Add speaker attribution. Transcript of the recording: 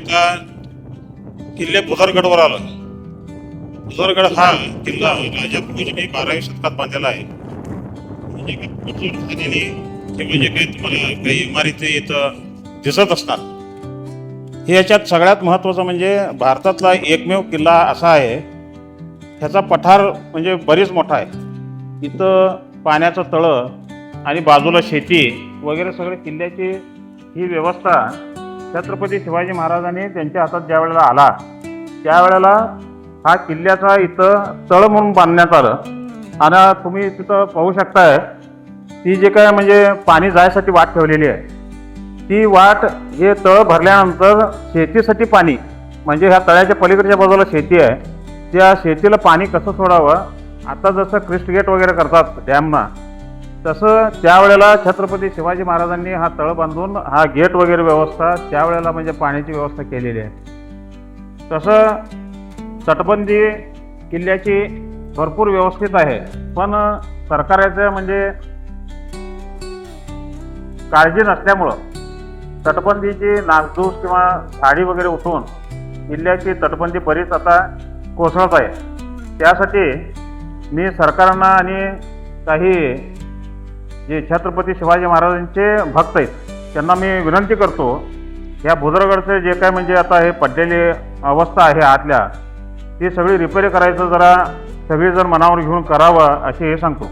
Speaker 1: आता किल्ले भुदरगडवर आलं. भुदरगड हा किल्ला राजा भोजने 12व्या शतकात बांधलेला आहे. म्हणजे काही तुम्हाला काही इमारती इथं दिसत असतात. हे याच्यात सगळ्यात महत्त्वाचं म्हणजे भारतातला एकमेव किल्ला असा आहे, ह्याचा पठार म्हणजे बरीच मोठा आहे. इथं पाण्याचं तळं आणि बाजूला शेती वगैरे सगळे किल्ल्याची ही व्यवस्था छत्रपती शिवाजी महाराजांनी त्यांच्या हातात ज्या वेळेला आला त्यावेळेला हा किल्ल्याचा इथं तळ म्हणून बांधण्यात आलं. आणि तुम्ही तिथं पाहू शकताय ती जे काय म्हणजे पाणी जायसाठी वाट ठेवलेली आहे, ती वाट हे तळ भरल्यानंतर शेतीसाठी पाणी म्हणजे ह्या तळ्याच्या पलीकडच्या बाजूला शेती आहे, त्या शेतीला पाणी कसं सोडावं, आता जसं क्रिस्ट गेट वगैरे करतात डॅमना, तसं त्यावेळेला छत्रपती शिवाजी महाराजांनी हा तळ बांधून हा गेट वगैरे व्यवस्था त्यावेळेला म्हणजे पाण्याची व्यवस्था केलेली आहे. तसं तटबंदी किल्ल्याची भरपूर व्यवस्थित आहे, पण सरकारचं म्हणजे काळजी नसल्यामुळं तटबंदीची नासधूस किंवा झाडी वगैरे उठवून किल्ल्याची तटबंदी बरीच आता कोसळत आहे. त्यासाठी मी सरकारना आणि काही जे छत्रपती शिवाजी महाराजांचे भक्त आहेत त्यांना मी विनंती करतो, ह्या भुदरगडचे जे काय म्हणजे आता हे पडलेली अवस्था आहे आतल्या, ती सगळी रिपेअर करायचं जरा सगळी जर मनावर घेऊन करावं असे हे सांगतो.